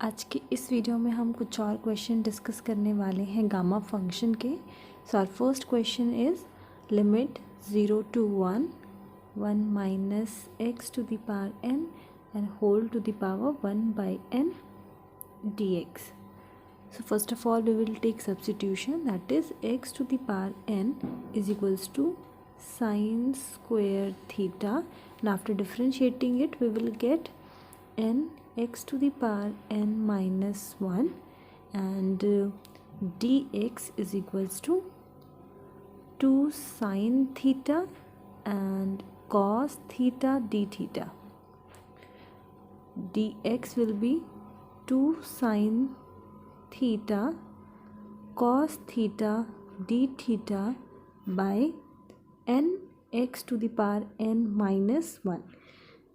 आज के इस वीडियो में हम कुछ और क्वेश्चन डिस्कस करने वाले हैं गामा फंक्शन के। So our first question is limit 0 to 1 1 minus x to the power n and whole to the power 1 by n dx. So first of all we will take substitution, that is x to the power n is equals to sine square theta, and after differentiating it we will get n x to the power n minus 1 and dx is equals to 2 sine theta and cos theta d theta. Dx will be 2 sine theta cos theta d theta by n x to the power n minus 1.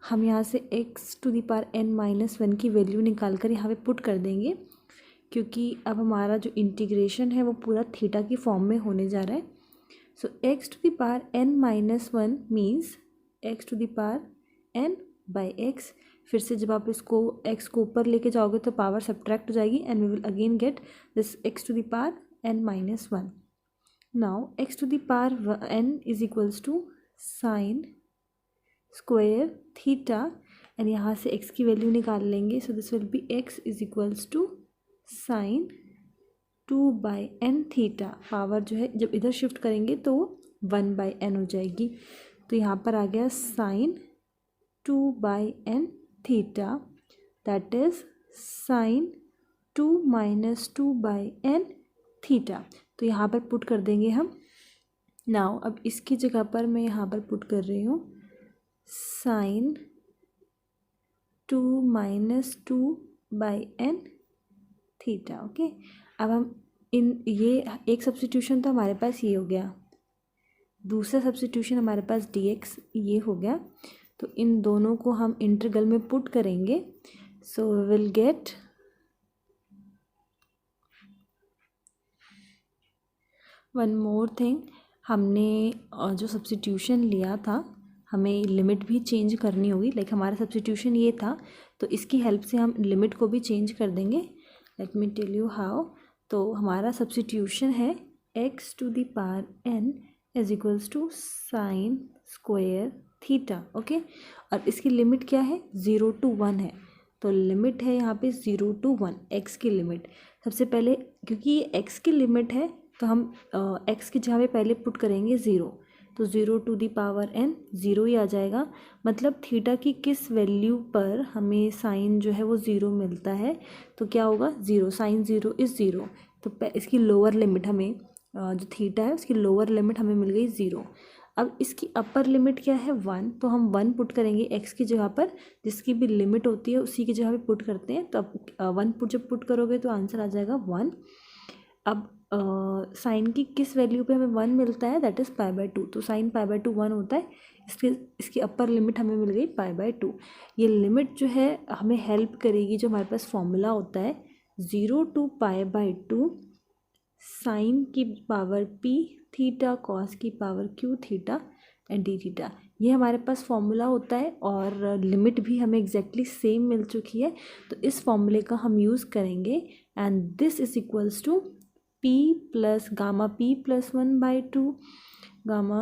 हम यहाँ से x to the power n minus 1 की वैल्यू निकाल कर यहाँ पे put कर देंगे, क्योंकि अब हमारा जो इंटीग्रेशन है वो पूरा थीटा की फॉर्म में होने जा रहा है. So x to the power n minus 1 means x to the power n by x. फिर से जब आप इसको x को ऊपर लेके जाओगे तो पावर सब्ट्रैक्ट हो जाएगी and we will again get this x to the power n minus 1. Now x to the power n is equals to sine square theta and यहाँ से x की वैल्यू निकाल लेंगे. So this will be x is equals to sine 2 by n theta. Power जो है जब इधर शिफ्ट करेंगे तो 1 बाई n हो जाएगी. तो यहाँ पर आ गया sine 2 by n theta, that is sine 2 minus 2 by n theta. तो यहाँ पर पुट कर देंगे हम. नाउ अब इसकी जगह पर मैं यहाँ पर पुट कर रही हूँ sine 2 minus 2 by n theta. Okay, अब हम ये एक सब्स्टिट्यूशन तो हमारे पास ये हो गया, दूसरा सब्स्टिट्यूशन हमारे पास dx ये हो गया. तो इन दोनों को हम इंटीग्रल में पुट करेंगे. So we will get one more thing. हमने जो सब्स्टिट्यूशन लिया था हमें लिमिट भी चेंज करनी होगी. लाइक हमारा सब्स्टिट्यूशन ये था तो इसकी हेल्प से हम लिमिट को भी चेंज कर देंगे. Let me tell you how. तो हमारा सब्स्टिट्यूशन है x to the power n is equals to sine square theta. Okay, और इसकी लिमिट क्या है, 0 to 1 है. तो लिमिट है यहाँ पे 0 to 1 x की लिमिट. सबसे पहले क्योंकि ये x की लिमिट है तो हम x की जगह पे पहले पुट करेंगे 0. तो 0 टू दी पावर n 0 ही आ जाएगा. मतलब थीटा की किस वैल्यू पर हमें साइन जो है वो 0 मिलता है तो क्या होगा 0. Sine 0 is 0. तो इसकी लोअर लिमिट हमें जो थीटा है उसकी लोअर लिमिट हमें मिल गई 0. अब इसकी अपर लिमिट क्या है 1. तो हम 1 पुट करेंगे x की जगह पर, जिसकी भी लिमिट होती है उसी की जगह पे पुट करते हैं. तो अब 1 पुट जब पुट करोगे तो आंसर आ जाएगा 1. अब साइन की किस वैल्यू पे हमें 1 मिलता है, दैट इज़ पाई बाई 2. तो साइन पाई बाई 2 1 होता है. इसकी अपर लिमिट हमें मिल गई पाई बाई 2. ये लिमिट जो है हमें हेल्प करेगी, जो हमारे पास फॉर्मूला होता है 0 टू पाई बाई 2 साइन की पावर p थीटा कॉस की power q theta and D theta. ये हमारे पास फॉर्मूला होता है और लिमिट भी हमें एग्जैक्टली सेम मिल चुकी है. तो इस फॉर्मूले का हम यूज़ करेंगे and this is equals to p plus gamma p plus 1 by 2 gamma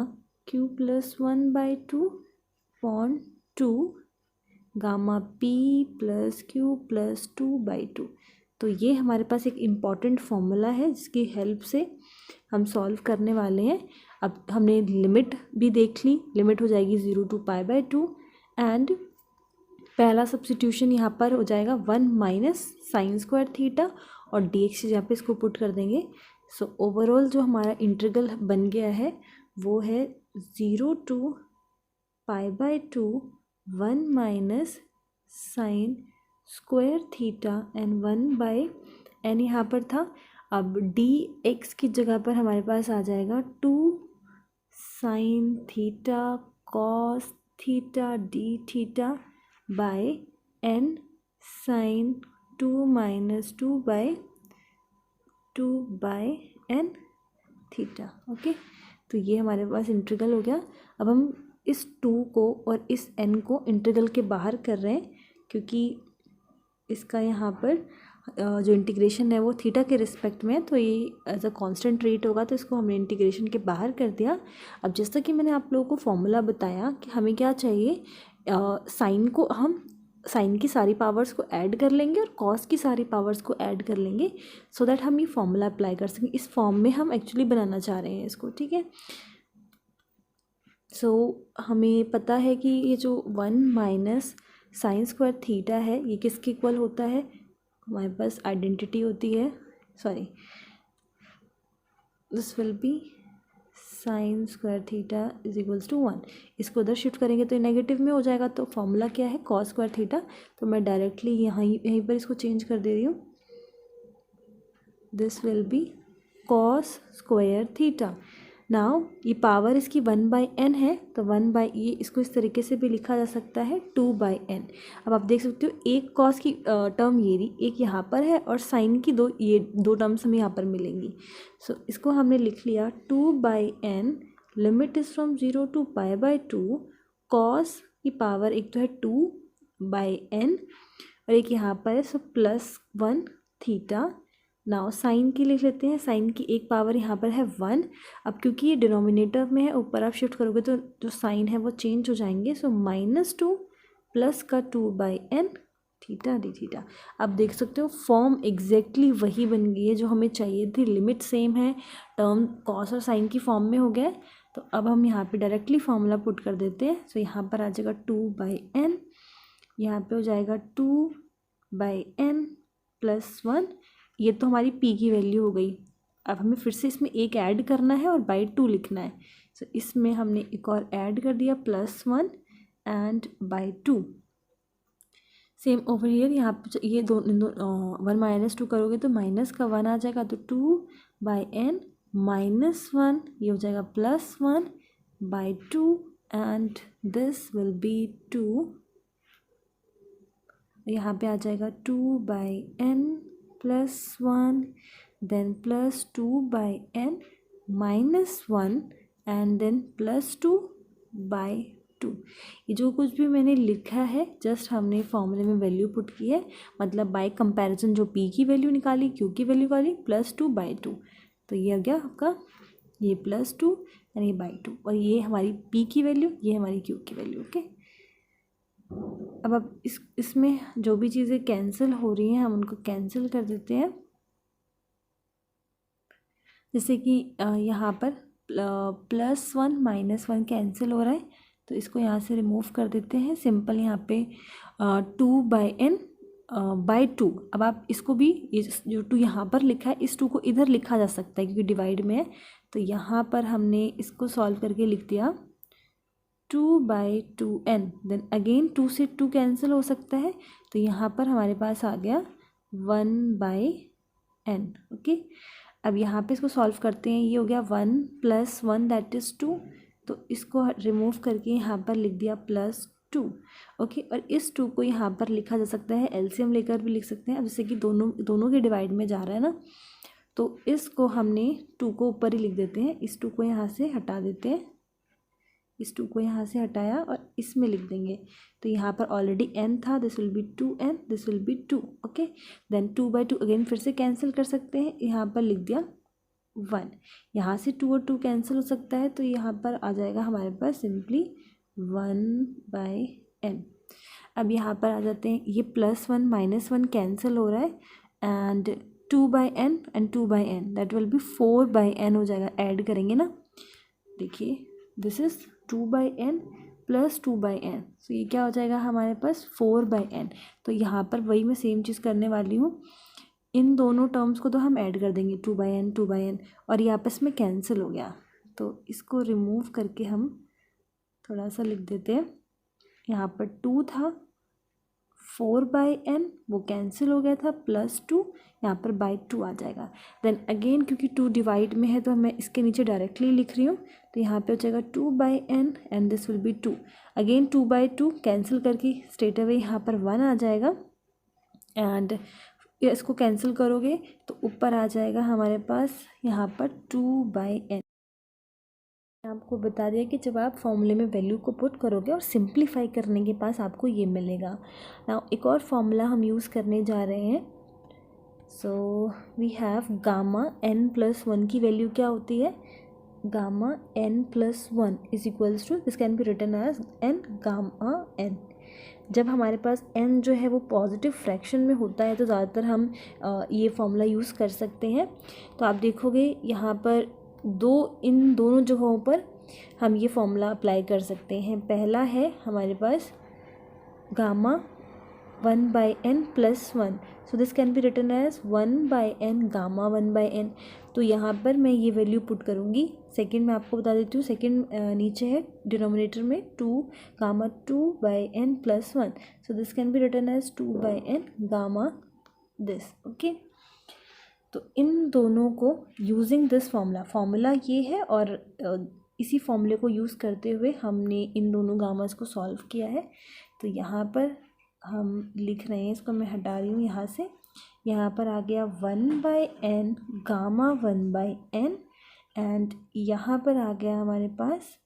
q plus 1 by 2 upon 2 gamma p plus q plus 2 by 2. तो ये हमारे पास एक इम्पॉर्टेंट फॉर्मूला है जिसकी हेल्प से हम सॉल्व करने वाले हैं. अब हमने लिमिट भी देख ली. लिमिट हो जाएगी 0 टू पाई बाई 2 एंड पहला सब्स्टिट्यूशन यहाँ पर हो जाएगा 1 माइनस साइन स्क्वायर थीटा और dx से जहाँ पे इसको पुट कर देंगे. सो ओवरऑल जो हमारा इंटीग्रल बन गया है वो है 0 to pi by 2 1 minus sine square theta and 1 by n यहाँ पर था. अब dx की जगह पर हमारे पास आ जाएगा 2 sine theta cos theta d theta by n sine 2 minus 2 by n theta. Okay, तो ये हमारे पास इंटीग्रल हो गया. अब हम इस 2 को और इस n को इंटीग्रल के बाहर कर रहे हैं, क्योंकि इसका यहाँ पर जो इंटीग्रेशन है वो थीटा के रिस्पेक्ट में है, तो ये एज अ कांस्टेंट रेट होगा, तो इसको हमने इंटीग्रेशन के बाहर कर दिया। अब जैसा कि मैंने आप लोगों को फॉर्मूला बताया कि हमें क्या चाहिए, साइन को हम साइन की सारी पावर्स को ऐड कर लेंगे और कॉस की सारी पावर्स को ऐड कर लेंगे, सो दैट हम ये फॉर्मूला अप्लाई कर सकें। इस फॉर्म में हम एक्चुअली बनाना चाह रहे हैं इसको, ठीक है। सो हमें पता है कि ये जो 1 माइनस साइन स्क्वायर थीटा है ये किसके इक्वल होता है, हमारे पास आइडेंटिटी होती है, sorry, this will be sine square theta is equals to 1। इसको उधर शिफ्ट करेंगे तो ये नेगेटिव में हो जाएगा, तो फॉर्मूला क्या है, कॉस स्क्वायर थीटा। तो मैं डायरेक्टली यहीं पर इसको चेंज कर दे रही हूँ, this will B cos square theta. Now ये पावर इसकी 1/n है, तो 1 ये इसको इस तरीके से भी लिखा जा सकता है 2/n। अब आप देख सकते हो एक कॉस की टर्म ये रही, एक यहाँ पर है, और साइन की ये दो टर्म्स हमें यहाँ पर मिलेंगी। सो इसको हमने लिख लिया 2/n, limit is from 0 to π/2, cos की पावर एक तो है 2/n और एक यहाँ पर है, सो +1 थीटा। नाउ साइन की लिख लेते हैं, साइन की एक पावर यहाँ पर है 1। अब क्योंकि ये डिनोमिनेटर में है, ऊपर आप शिफ्ट करोगे तो जो साइन है वो चेंज हो जाएंगे, सो -2 प्लस का 2/n थीटा डी थीटा। अब देख सकते हो फॉर्म एग्जैक्टली वही बन गई है जो हमें चाहिए थी, लिमिट सेम है, टर्म कॉस और साइन की फॉर्म में हो गया है। तो अब हम यहाँ पे डायरेक्टली फॉर्मूला पुट कर देते हैं। सो यहाँ पर आ जाएगा 2/n, यहाँ पे हो जाएगा 2/n प्लस 1। ये तो हमारी p की वैल्यू हो गई। अब हमें फिर से इसमें एक ऐड करना है और /2 लिखना है। सो इसमें हमने एक और ऐड कर दिया +1 एंड /2। सेम ओवर हियर, यहाँ पे ये 1 - 2 करोगे तो माइनस का 1 आ जाएगा, तो 2/n -1 ये हो जाएगा +1/2 एंड दिस विल बी 2। यहाँ पे आ जाएगा 2/n +1 then +2/n -1 and then +2/2। ये जो कुछ भी मैंने लिखा है जस्ट हमने फॉर्मूले में वैल्यू पुट की है, मतलब बाय कंपैरिजन जो p की वैल्यू निकाली, q की वैल्यू निकाली, +2/2। तो ये आ गया आपका, ये +2 यानी /2, और ये हमारी p की वैल्यू, ये हमारी q की वैल्यू। ओके, अब इसमें जो भी चीज़ें कैंसिल हो रही हैं हम उनको कैंसिल कर देते हैं। जैसे कि यहाँ पर +1 -1 कैंसिल हो रहा है, तो इसको यहाँ से रिमूव कर देते हैं। सिंपल यहाँ पे 2/n/2। अब आप इसको भी, ये जो 2 यहाँ पर लिखा है, इस 2 को इधर लिखा जा सकता है क्योंकि डिवाइड में है। तो यहाँ पर हमने इसको सॉल्व करके लिख दिया 2/2n। देन अगेन 2 से 2 कैंसिल हो सकता है, तो यहाँ पर हमारे पास आ गया 1/n। ओके, अब यहाँ पे इसको सॉल्व करते हैं। ये हो गया 1 + 1 दैट इज़ 2, तो इसको रिमूव करके यहाँ पर लिख दिया +2। ओके, और इस 2 को यहाँ पर लिखा जा सकता है, एलसीएम लेकर भी लिख सकते हैं। अब जैसे कि दोनों के डिवाइड में जा रहा है ना, तो इसको हमने 2 को ऊपर ही लिख देते हैं, इस 2 को यहाँ से हटा देते हैं, इस 2 को यहाँ से हटाया और इसमें लिख देंगे। तो यहाँ पर ऑलरेडी n था, this will be 2n, this will be 2। Okay, then 2/2 again फिर से कैंसिल कर सकते हैं, यहाँ पर लिख दिया 1। यहाँ से 2 और 2 कैंसिल हो सकता है, तो यहाँ पर आ जाएगा हमारे पास सिंपली 1/n। अब यहाँ पर आ जाते हैं, ये +1 -1 कैंसिल हो रहा है and 2/n and 2/n that will B 4/n हो जाएगा, ऐड करेंगे ना। देखिए दिस इज़ 2/n + 2/n, सो ये क्या हो जाएगा हमारे पास 4/n। तो यहाँ पर वही मैं सेम चीज़ करने वाली हूँ, इन दोनों टर्म्स को तो हम ऐड कर देंगे 2/n, और ये आपस में कैंसिल हो गया, तो इसको रिमूव करके हम थोड़ा सा लिख देते हैं। यहाँ पर 2 था, 4/n वो कैंसिल हो गया था, +2 यहाँ पर /2 आ जाएगा। देन अगेन क्योंकि 2 डिवाइड में है तो मैं इसके नीचे डायरेक्टली लिख रही हूँ, तो यहाँ पे हो जाएगा 2/n and this will be 2। Again 2/2 cancel करके स्ट्रेट अवे यहाँ पर 1 आ जाएगा, एंड इसको कैंसिल करोगे तो ऊपर आ जाएगा हमारे पास यहाँ पर 2/n। यहाँ आपको बता दिया कि जब आप फॉर्मूले में वैल्यू को पुट करोगे और सिंप्लीफाई करने के पास आपको ये मिलेगा। नाउ एक और फॉर्मूला हम यूज़ करने जा रहे हैं। So we have gamma n plus 1 की वैल्यू क्या होती है, gamma n plus 1 is equals to, this can be written as n gamma n। जब हमारे पास n जो है वो पॉजिटिव फ्रैक्शन में होता है तो ज़्यादातर हम ये फॉर्मूला यूज़ कर सकते हैं। तो आप देखोगे यहाँ पर इन दोनों जगहों पर हम ये फॉर्मूला अप्लाई कर सकते हैं। पहला है हमारे पास gamma 1/n plus 1, so this can be written as 1/n gamma 1/n। तो यहाँ पर मैं ये वैल्यू पुट करूँगी। सेकंड मैं आपको बता देती हूँ, सेकंड नीचे है डिनोमिनेटर में 2 gamma 2/n plus 1, so this can be written as 2/n gamma this. Okay, तो इन दोनों को यूजिंग दिस फॉर्मूला ये है और इसी फॉर्मूले को यूज़ करते हुए हमने इन दोनों गामास को सॉल्व किया है। तो यहाँ पर हम लिख रहे हैं, इसको मैं हटा रही हूँ यहाँ से, यहाँ पर आ गया 1/n गामा 1/n एंड यहाँ पर आ गया हमारे पास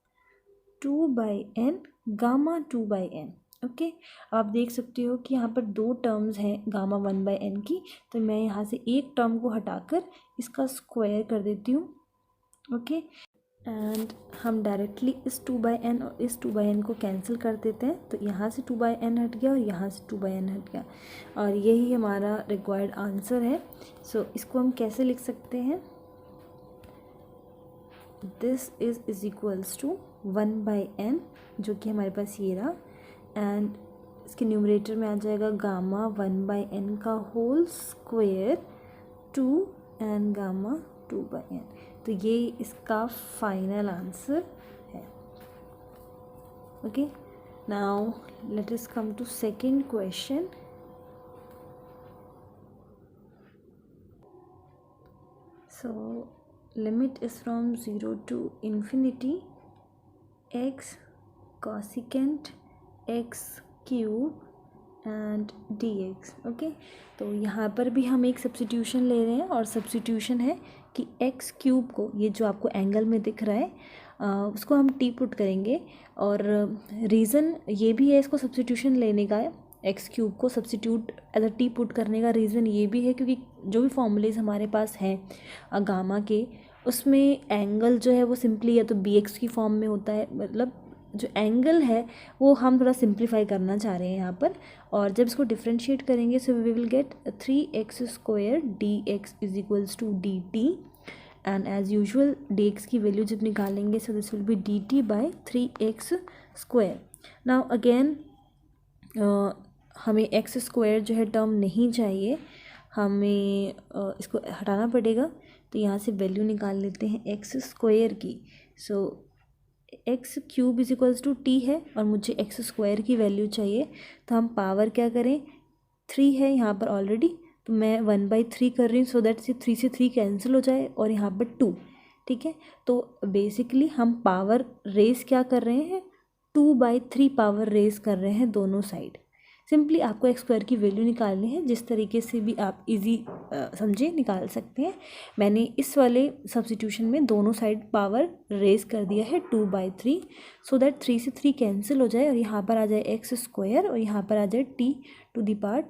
2/n गामा 2/n। ओके, आप देख सकते हो कि यहाँ पर दो टर्म्स हैं गामा 1/n की, तो मैं यहाँ से एक टर्म को हटाकर इसका स्क्वायर कर देती हूँ। ओके, एंड हम डायरेक्टली इस 2/n और इस 2/n को कैंसिल कर देते हैं। तो यहाँ से 2/n हट गया और यहाँ से 2/n हट गया और यही हमारा रिक्वायर्ड आंसर है। सो इसको हम कैसे लिख सकते हैं, this is equals to 1/n, जो कि हमारे पास ये रहा, एंड इसके न्यूमरेटर में आ जाएगा गामा 1/n का whole square 2n gamma 2/n। तो ये इसका फाइनल आंसर है। Okay, now let us come to second question. So limit is from 0 to infinity x cosecant x cube and dx। Okay, तो यहाँ पर भी हम एक सब्स्टिट्यूशन ले रहे हैं और सब्स्टिट्यूशन है कि x क्यूब को, ये जो आपको एंगल में दिख रहा है उसको हम t पुट करेंगे। और रीज़न ये भी है इसको सब्स्टिट्यूशन लेने का, x क्यूब को substitute as a t put करने का रीज़न ये भी है क्योंकि जो भी फॉर्मूलेज हमारे पास हैं गामा के, उसमें एंगल जो है वो सिंपली या तो bx की फॉर्म में होता है, मतलब जो एंगल है वो हम थोड़ा सिंप्लीफाई करना चाह रहे हैं यहाँ पर। और जब इसको डिफ्रेंशिएट करेंगे so we will get 3x² dx is equals to dt, and as usual dx की वैल्यू जब निकालेंगे so this will be dt/3x²। Now again हमें x² जो है टर्म नहीं चाहिए, हमें इसको हटाना पड़ेगा। तो यहाँ से वैल्यू निकाल लेते हैं x² की। So x cube is equals to t है और मुझे x² की वैल्यू चाहिए, तो हम पावर क्या करें, 3 है यहाँ पर ऑलरेडी, तो मैं 1/3 कर रही हूँ सो दैट 3 से 3 कैंसिल हो जाए और यहाँ पर 2। ठीक है, तो बेसिकली हम पावर रेस क्या कर रहे हैं, 2/3 पावर रेस कर रहे हैं दोनों साइड। सिंपली आपको x² की वैल्यू निकालनी है, जिस तरीके से भी आप इजी समझे निकाल सकते हैं। मैंने इस वाले सब्स्टिट्यूशन में दोनों साइड पावर रेज कर दिया है 2/3 सो दैट 3 से 3 कैंसिल हो जाए और यहाँ पर आ जाए x² और यहाँ पर आ जाए t⁻²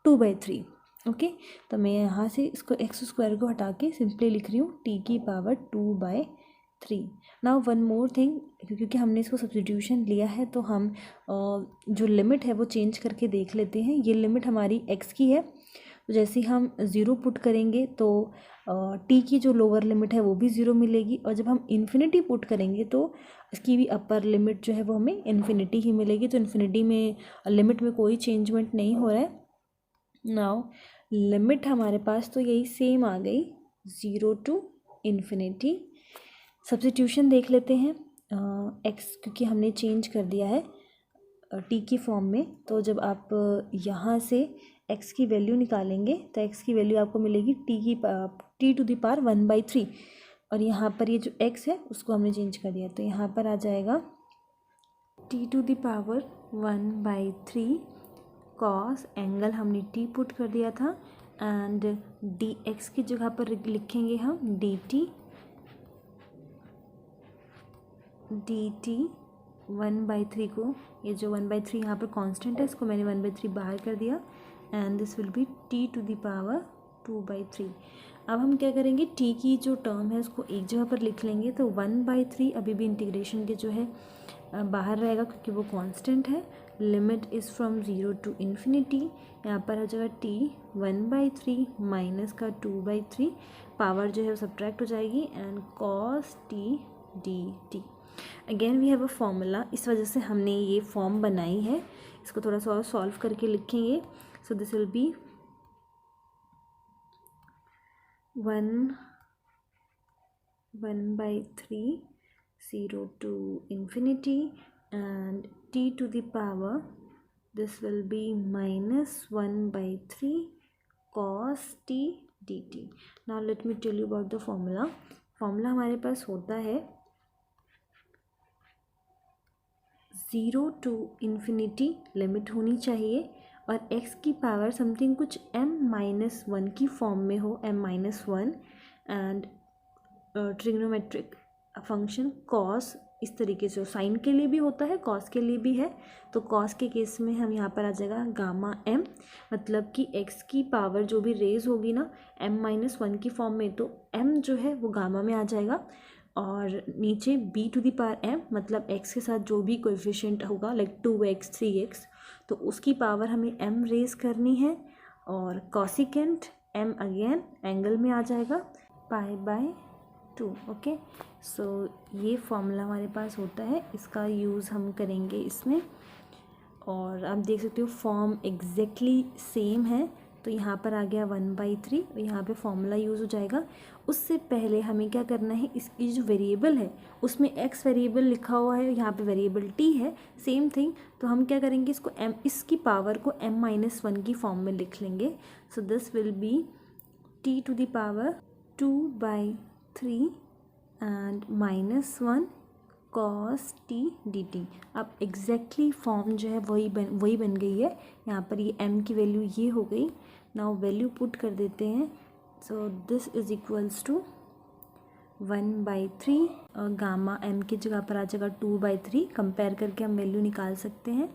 2/3। ओके, तो मैं यहाँ से इसको x² को हटा के सिंपली लिख रही हूँ t⁻²/3। Now one more thing, क्योंकि हमने इसको सब्स्टिट्यूशन लिया है तो हम जो लिमिट है वो चेंज करके देख लेते हैं। ये लिमिट हमारी x की है, तो जैसे हम 0 पुट करेंगे तो t की जो लोअर लिमिट है वो भी 0 मिलेगी, और जब हम इन्फिनिटी पुट करेंगे तो इसकी भी अपर लिमिट जो है वो हमें इन्फिनिटी ही मिलेगी। तो इन्फिनिटी में लिमिट में कोई चेंजमेंट नहीं हो रहा है। नाउ लिमिट हमारे पास तो यही सेम आ गई, 0 to इन्फिनिटी। सब्स्टिट्यूशन देख लेते हैं, x क्योंकि हमने चेंज कर दिया है t की फॉर्म में, तो जब आप यहाँ से x की वैल्यू निकालेंगे तो x की वैल्यू आपको मिलेगी t⁻1/3, और यहाँ पर ये जो x है उसको हमने चेंज कर दिया, तो यहाँ पर आ जाएगा t⁻1/3 cos, एंगल हमने t पुट कर दिया था, एंड dx की जगह पर लिखेंगे हम dt डी टी 1/3 को, ये जो 1/3 यहाँ पर कांस्टेंट है इसको मैंने 1/3 बाहर कर दिया and this will be t to the power 2/3। अब हम क्या करेंगे, टी की जो टर्म है उसको एक जगह पर लिख लेंगे, तो 1/3 अभी भी इंटीग्रेशन के जो है बाहर रहेगा क्योंकि वो कांस्टेंट है। Limit is from 0 to infinity, यहाँ पर हो जाएगा टी 1/3 माइनस का 2/3, पावर जो है वो सब्ट्रैक्ट हो जाएगी and cos t d t. Again we have a formula, इस वजह से हमने ये फॉर्म बनाई है, इसको थोड़ा सा और सॉल्व करके लिखेंगे। सो this will B 1/3 0 to infinity and t to the power, this will be minus 1/3 cos t dt. Now let me tell you about the formula. Formula हमारे पास होता है 0 to infinity लिमिट होनी चाहिए और x की power something कुछ m-1 की form में हो, m-1 and trigonometric function cos इस तरीके से हो। साइन के लिए भी होता है, कॉस के लिए भी है, तो कॉस के केस में हम यहाँ पर आ जाएगा गामा m, मतलब कि x की पावर जो भी रेज होगी ना m-1 की फॉर्म में, तो m जो है वो गामा में आ जाएगा और नीचे b to the power m, मतलब x के साथ जो भी कोएफिशिएंट होगा लाइक 2x 3x, तो उसकी पावर हमें m रेज करनी है और कॉसिकेंट m अगेन एंगल में आ जाएगा π/2। ओके, सो ये फॉर्मूला हमारे पास होता है, इसका यूज़ हम करेंगे इसमें। और आप देख सकते हो फॉर्म एग्जैक्टली सेम है, तो यहाँ पर आ गया 1/3 और यहाँ पे फॉर्मूला यूज़ हो जाएगा। उससे पहले हमें क्या करना है, इसकी जो वेरिएबल है उसमें x वेरिएबल लिखा हुआ है, यहाँ पे वेरिएबल t है, सेम थिंग। तो हम क्या करेंगे, इसको इसकी पावर को m-1 की फॉर्म में लिख लेंगे। So this will be t to the power 2/3 and -1 cos t dt। अब एग्जैक्टली फॉर्म जो है वही बन गई है। यहाँ पर ये m की वैल्यू ये हो गई। नाउ वैल्यू पुट कर देते हैं, so this is equals to 1/3 और गामा m की जगह पर आ जाएगा 2/3, कंपेयर करके हम वैल्यू निकाल सकते हैं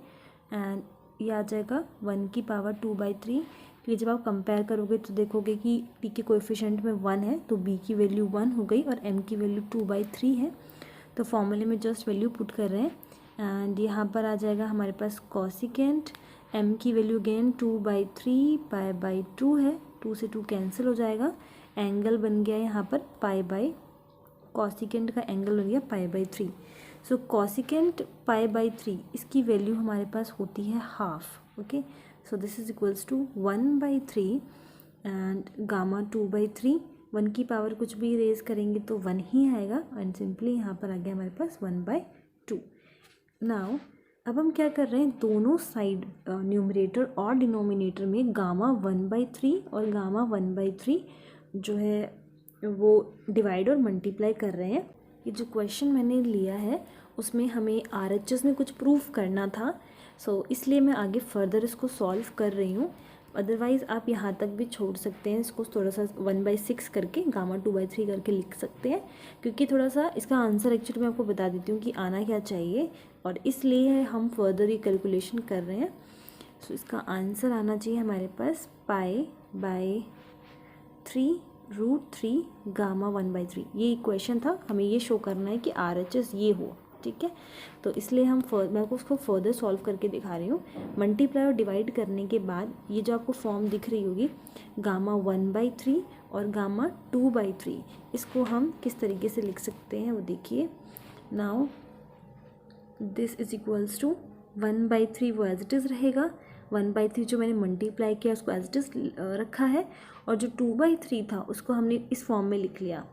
एंड ये आ जाएगा 1 की पावर 2/3। क्योंकि जब आप कंपेयर करोगे तो देखोगे कि t के कोएफिशिएंट में 1 है, तो b की वैल्यू 1 हो गई और m की वैल्यू 2/3 है। तो फॉर्मूले में जस्ट वैल्यू पुट कर रहे हैं एंड यहाँ पर आ जाएगा हमारे पास कॉसिकेंट m की वैल्यू अगेन 2/3 π/2 है, 2 से 2 कैंसिल हो जाएगा, एंगल बन गया यहाँ पर कॉसिकेंट का एंगल बन गया π/3। सो कॉसिकेंट π/3 इसकी वैल्यू हमारे पास होती है half. Okay, so this is equals to 1/3 and gamma 2/3, 1 की पावर कुछ भी रेज करेंगे तो 1 ही आएगा एंड सिंपली यहाँ पर आ गया हमारे पास 1/2। नाउ अब हम क्या कर रहे हैं, दोनों साइड न्यूमरेटर और डिनोमिनेटर में गामा 1/3 और गामा 1/3 जो है वो डिवाइड और मल्टीप्लाई कर रहे हैं। ये जो क्वेश्चन मैंने लिया है उसमें हमें RHS में कुछ प्रूफ करना था, सो इसलिए मैं आगे फर्दर इसको सॉल्व कर रही हूँ। अदरवाइज़ आप यहाँ तक भी छोड़ सकते हैं, इसको थोड़ा सा 1/6 करके गामा 2/3 करके लिख सकते हैं, क्योंकि थोड़ा सा इसका आंसर एक्चुअली मैं आपको बता देती हूँ कि आना क्या चाहिए और इसलिए हम फर्दर ये कैलकुलेशन कर रहे हैं। सो इसका आंसर आना चाहिए हमारे पास π/3√3 गामा 1/3। ये इक्वेशन था, हमें ये शो करना है कि RHS ये हो, ठीक है। तो इसलिए मैं आपको उसको फर्दर सॉल्व करके दिखा रही हूँ। मल्टीप्लाई और डिवाइड करने के बाद ये जो आपको फॉर्म दिख रही होगी गामा 1/3 और गामा 2/3, इसको हम किस तरीके से लिख सकते हैं वो देखिए। Now this is equals to 1/3 वो एज इट इज़ रहेगा, 1/3 जो मैंने मल्टीप्लाई किया उसको एज इट इज़ रखा है और जो 2/3 था उसको हमने इस फॉर्म में लिख लिया।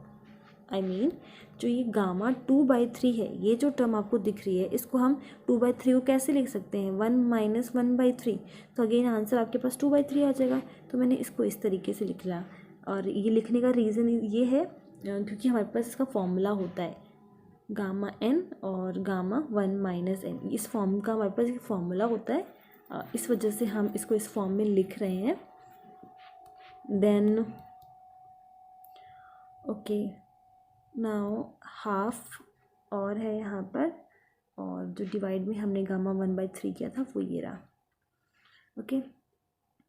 I mean, जो ये गामा 2/3 है, ये जो टर्म आपको दिख रही है इसको हम 2/3 को कैसे लिख सकते हैं, 1 - 1/3, तो अगेन आंसर आपके पास 2/3 आ जाएगा। तो मैंने इसको इस तरीके से लिख लिया और ये लिखने का रीज़न ये है क्योंकि हमारे पास इसका फॉर्मूला होता है गामा n और गामा 1 - n, इस फॉर्म का हमारे पास एक फॉर्मूला होता है, इस वजह से हम इसको इस फॉर्म में लिख रहे हैं। देन ओके, नाउ हाफ और है यहाँ पर, और जो डिवाइड में हमने गामा 1/3 किया था वो ये रहा। Okay,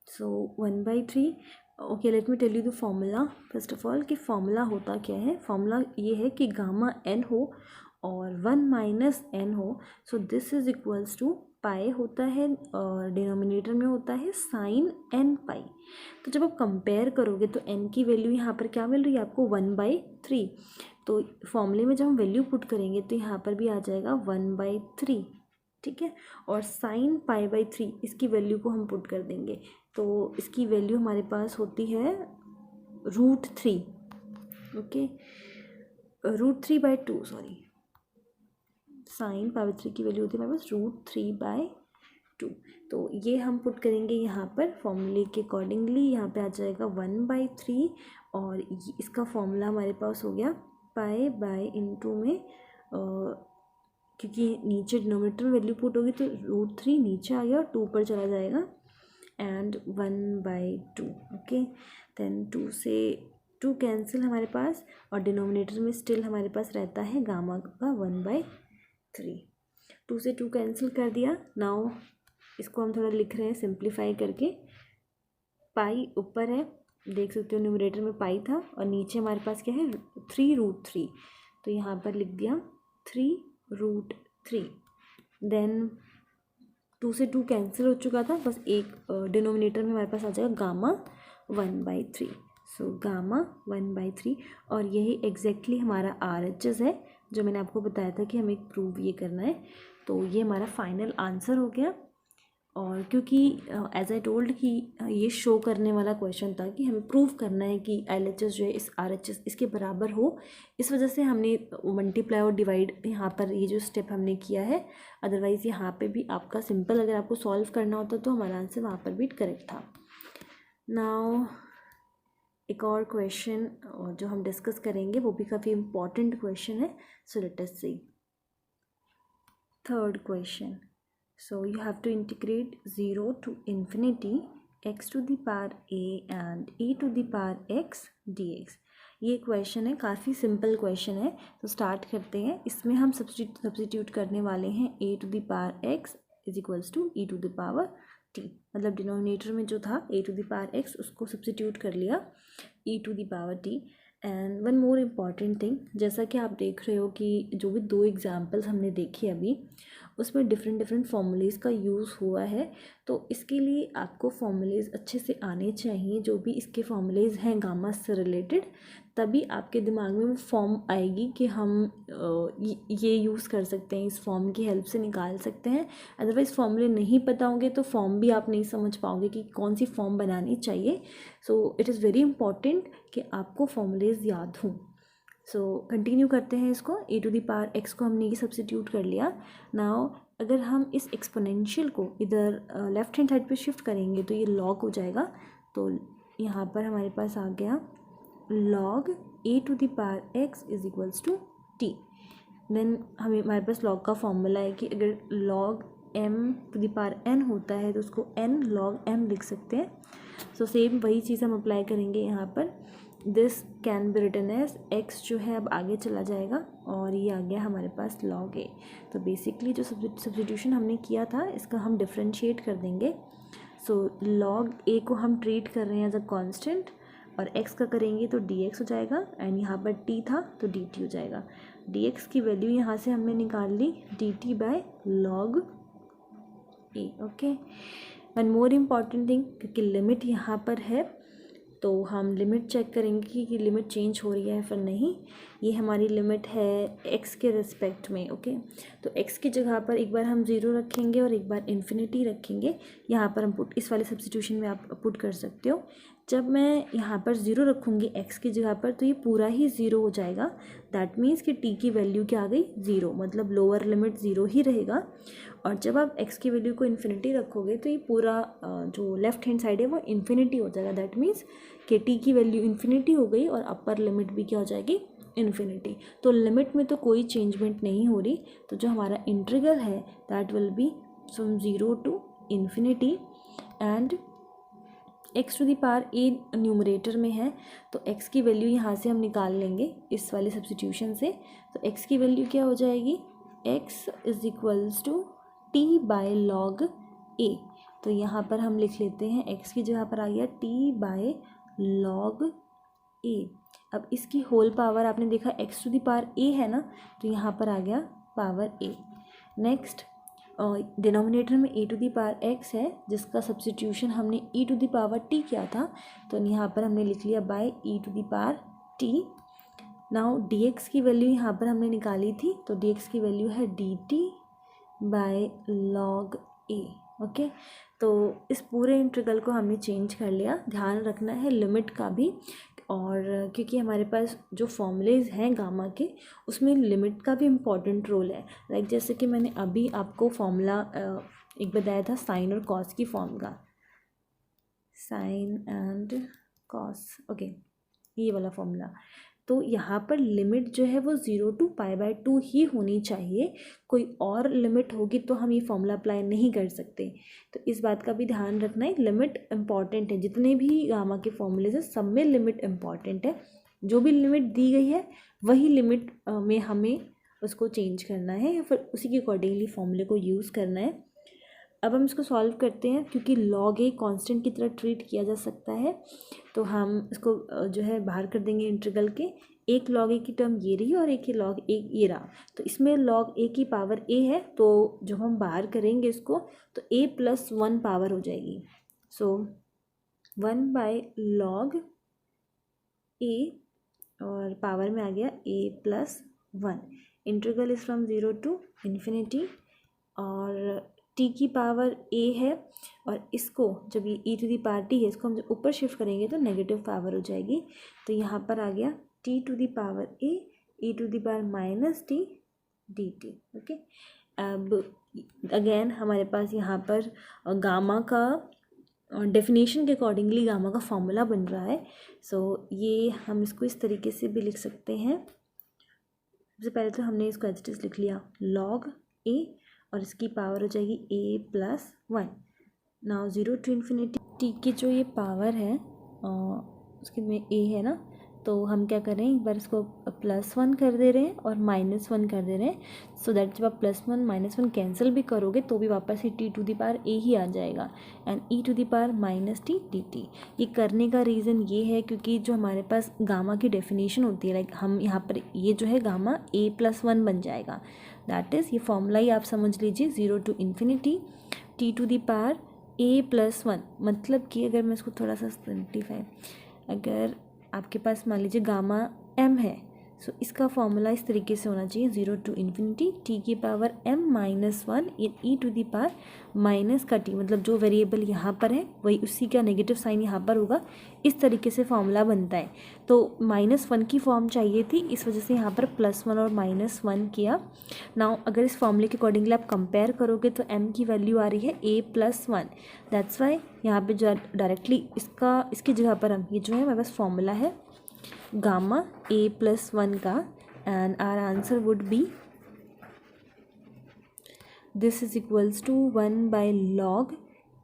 so 1/3। Okay, let me tell you the formula first of all कि फॉर्मूला होता क्या है। फॉर्मूला ये है कि गामा n हो और 1 - n हो, so this is equals to pi होता है और डिनोमिनेटर में होता है साइन n पाई। तो जब आप कंपेयर करोगे तो n की वैल्यू यहाँ पर क्या मिल रही है आपको 1/3। तो फॉर्मूले में जब हम वैल्यू पुट करेंगे तो यहाँ पर भी आ जाएगा 1/3, ठीक है। और साइन π/3 इसकी वैल्यू को हम पुट कर देंगे, तो इसकी वैल्यू हमारे पास होती है √3। ओके, √3/2, सॉरी, साइन π/3 की वैल्यू होती है हमारे पास √3/2। तो ये हम पुट करेंगे यहाँ पर फॉर्मूले के अकॉर्डिंगली। यहाँ पे आ जाएगा 1/3 और इसका फॉर्मूला हमारे पास हो गया π/, में क्योंकि नीचे डिनोमिनेटर में वैल्यू पुट होगी तो √3 नीचे आ गया और 2 पर चला जाएगा एंड 1/2। ओके, देन 2 से 2 कैंसिल हमारे पास और डिनोमिनेटर में स्टिल हमारे पास रहता है गामा का 1/3। 2 से 2 कैंसिल कर दिया। नाउ इसको हम थोड़ा लिख रहे हैं सिंप्लीफाई करके। पाई ऊपर है, देख सकते हो न्यूमरेटर में पाई था और नीचे हमारे पास क्या है 3√3, तो यहाँ पर लिख दिया 3√3। देन 2 से 2 कैंसिल हो चुका था, बस एक डिनोमिनेटर में हमारे पास आ जाएगा गामा 1/3। सो गामा 1/3 और यही एग्जैक्टली हमारा RHS है जो मैंने आपको बताया था कि हमें प्रूव ये करना है। तो ये हमारा फाइनल आंसर हो गया। और क्योंकि एज आई टोल्ड कि ये शो करने वाला क्वेश्चन था कि हमें प्रूव करना है कि LHS जो है इस RHS इसके बराबर हो, इस वजह से हमने मल्टीप्लाई और डिवाइड यहाँ पर ये जो स्टेप हमने किया है। अदरवाइज़ यहाँ पे भी आपका सिंपल अगर आपको सॉल्व करना होता तो हमारा आंसर वहाँ पर भी करेक्ट था। नाउ एक और क्वेश्चन जो हम डिस्कस करेंगे वो भी काफ़ी इम्पॉर्टेंट क्वेश्चन है। So let us see third question. So you have to integrate 0 to infinity x to the power a and e to the power x dx। ये क्वेश्चन है, काफ़ी सिंपल क्वेश्चन है। तो स्टार्ट करते हैं। इसमें हम सब्सटीट्यूट करने वाले हैं a to the power x is equals to e to the power t। मतलब डिनोमिनेटर में जो था a to the power x उसको सब्सटीट्यूट कर लिया e to the power t। And one more important thing, जैसा कि आप देख रहे हो कि जो भी 2 एग्जाम्पल्स हमने देखे अभी उसमें डिफरेंट फॉर्मूलेज़ का यूज़ हुआ है। तो इसके लिए आपको फॉर्मूलेज़ अच्छे से आने चाहिए, जो भी इसके फॉर्मूलेज़ हैं गामा से रिलेटेड, तभी आपके दिमाग में वो फॉर्म आएगी कि हम ये यूज़ कर सकते हैं, इस फॉर्म की हेल्प से निकाल सकते हैं। अदरवाइज़ फॉर्मूले नहीं पता होंगे तो फॉर्म भी आप नहीं समझ पाओगे कि कौन सी फॉर्म बनानी चाहिए। So it is very important कि आपको फॉर्मूलेज़ याद हों। सो कंटिन्यू करते हैं इसको। e to the power x को हमने ये सब्सटीट्यूट कर लिया। नाउ अगर हम इस एक्सपोनेंशियल को इधर लेफ्ट हैंड साइड पे शिफ्ट करेंगे तो ये लॉग हो जाएगा। तो यहाँ पर हमारे पास आ गया log a to the power x is equals to t। Then हमारे पास लॉग का फॉर्मूला है कि अगर log m to the power n होता है तो उसको n log m लिख सकते हैं। सो सेम वही चीज़ हम अप्लाई करेंगे यहाँ पर। This can be written as x जो है अब आगे चला जाएगा और ये आ गया हमारे पास log a। तो बेसिकली जो सब्स्टिट्यूशन हमने किया था इसका हम डिफ्रेंशिएट कर देंगे। सो log a को हम ट्रीट कर रहे हैं एज अ कांस्टेंट और x का करेंगे तो dx हो जाएगा एंड यहाँ पर t था तो dt हो जाएगा। dx की वैल्यू यहाँ से हमने निकाल ली dt/log a। Okay, one more important thing, क्योंकि लिमिट यहाँ पर है तो हम लिमिट चेक करेंगे कि लिमिट चेंज हो रही है फिर नहीं। ये हमारी लिमिट है x के रिस्पेक्ट में। ओके, तो x की जगह पर एक बार हम 0 रखेंगे और एक बार इन्फिनिटी रखेंगे। यहाँ पर हम पुट इस वाले सब्स्टिट्यूशन में आप पुट कर सकते हो। जब मैं यहाँ पर 0 रखूँगी x की जगह पर तो ये पूरा ही 0 हो जाएगा। दैट मीन्स कि t की वैल्यू क्या आ गई 0, मतलब लोअर लिमिट 0 ही रहेगा। और जब आप x की वैल्यू को इन्फिनिटी रखोगे तो ये पूरा जो लेफ्ट हैंड साइड है वो इन्फिनिटी हो जाएगा। दैट मीन्स कि t की वैल्यू इन्फिनिटी हो गई और अपर लिमिट भी क्या हो जाएगी इन्फिनिटी। तो लिमिट में तो कोई चेंजमेंट नहीं हो रही। तो जो हमारा इंटीग्रल है that will be from 0 to infinity and x to the power a numerator में है तो एक्स की वैल्यू यहाँ से हम निकाल लेंगे इस वाले सब्स्टिट्यूशन से। तो एक्स की वैल्यू क्या हो जाएगी, x is equals to t by log a. तो यहाँ पर हम लिख लेते हैं एक्स की जगह पर आ गया टी बाय लॉग ए। अब इसकी होल पावर आपने देखा x to the power a है ना, तो यहाँ पर आ गया पावर ए। नेक्स्ट डिनोमिनेटर में a to the power x है जिसका सब्स्टिट्यूशन हमने e to the power t किया था, तो यहाँ पर हमने लिख लिया by e to the power t. Now d x की वैल्यू यहाँ पर हमने निकाली थी, तो डी एक्स की वैल्यू है d t by log a. Okay, तो इस पूरे इंटीग्रल को हमने चेंज कर लिया। ध्यान रखना है लिमिट का भी, और क्योंकि हमारे पास जो फॉर्मूलेज हैं गामा के उसमें लिमिट का भी इम्पॉर्टेंट रोल है। लाइक जैसे कि मैंने अभी आपको फॉर्मूला एक बताया था साइन और कॉस की फॉर्म का, साइन एंड कॉस, ओके ये वाला फॉर्मूला। तो यहाँ पर लिमिट जो है वो 0 टू π/2 ही होनी चाहिए, कोई और लिमिट होगी तो हम ये फॉर्मूला अप्लाई नहीं कर सकते। तो इस बात का भी ध्यान रखना है, लिमिट इम्पॉर्टेंट है। जितने भी गामा के फॉर्मूले हैं सब में लिमिट इम्पॉर्टेंट है। जो भी लिमिट दी गई है वही लिमिट में हमें उसको चेंज करना है या फिर उसी के अकॉर्डिंगली फॉर्मूले को यूज़ करना है। अब हम इसको सॉल्व करते हैं। क्योंकि लॉग ए कांस्टेंट की तरह ट्रीट किया जा सकता है तो हम इसको जो है बाहर कर देंगे इंटीग्रल के। एक लॉग ए की टर्म ये रही और एक ही लॉग ए ये रहा, तो इसमें लॉग ए की पावर ए है, तो जब हम बाहर करेंगे इसको तो ए प्लस 1 पावर हो जाएगी। सो 1 बाय लॉग ए और पावर में आ गया a plus 1। Integral is from 0 to infinity, और टी की पावर ए है और इसको जब ये e to the power t है इसको हम जब ऊपर शिफ्ट करेंगे तो नेगेटिव पावर हो जाएगी। तो यहाँ पर आ गया t to the power a e to the power minus t d t. Okay, अब अगेन हमारे पास यहाँ पर गामा का डेफिनेशन के अकॉर्डिंगली गामा का फॉर्मूला बन रहा है। सो ये हम इसको इस तरीके से भी लिख सकते हैं। सबसे पहले तो हमने इसको एज इट इज लिख लिया लॉग ए और इसकी पावर हो जाएगी a plus 1। Now 0 to infinity t की जो ये पावर है उसके में ए है ना, तो हम क्या कर रहे हैं एक बार इसको +1 कर दे रहे हैं और -1 कर दे रहे हैं। सो दैट जब आप +1 -1 कैंसिल भी करोगे तो भी वापस ही t to the power a ही आ जाएगा and e to the power minus t d t. ये करने का रीज़न ये है क्योंकि जो हमारे पास गामा की डेफिनेशन होती है, लाइक हम यहाँ पर ये जो है गामा a + 1 बन जाएगा। दैट इज़ ये फॉर्मूला ही आप समझ लीजिए 0 to infinity t to the power a + 1। मतलब कि अगर मैं इसको थोड़ा सा सिंप्लीफाई, अगर आपके पास मान लीजिए गामा m है, सो इसका फॉर्मूला इस तरीके से होना चाहिए 0 टू इन्फिनिटी टी की पावर m - 1 इन e to the power minus का टी, मतलब जो वेरिएबल यहाँ पर है वही उसी का नेगेटिव साइन यहाँ पर होगा। इस तरीके से फॉर्मूला बनता है। तो -1 की फॉर्म चाहिए थी, इस वजह से यहाँ पर +1 और -1 किया। नाउ अगर इस फॉर्मूले के अकॉर्डिंगली आप कंपेयर करोगे तो m की वैल्यू आ रही है a + 1। दैट्स वाई यहाँ पे जो डायरेक्टली इसकी जगह पर हम ये जो है हमारे पास फॉर्मूला है गामा a + 1 का, and our answer would be this is equals to 1 by log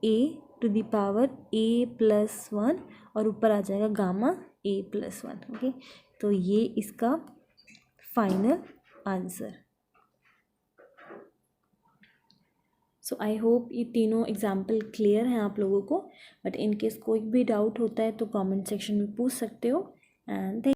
a to the power a + 1 और ऊपर आ जाएगा गामा a + 1। ओके, तो ये इसका final answer. So I hope ये तीनों एग्जाम्पल क्लियर हैं आप लोगों को, बट इनकेस कोई भी डाउट होता है तो कमेंट सेक्शन में पूछ सकते हो। एंड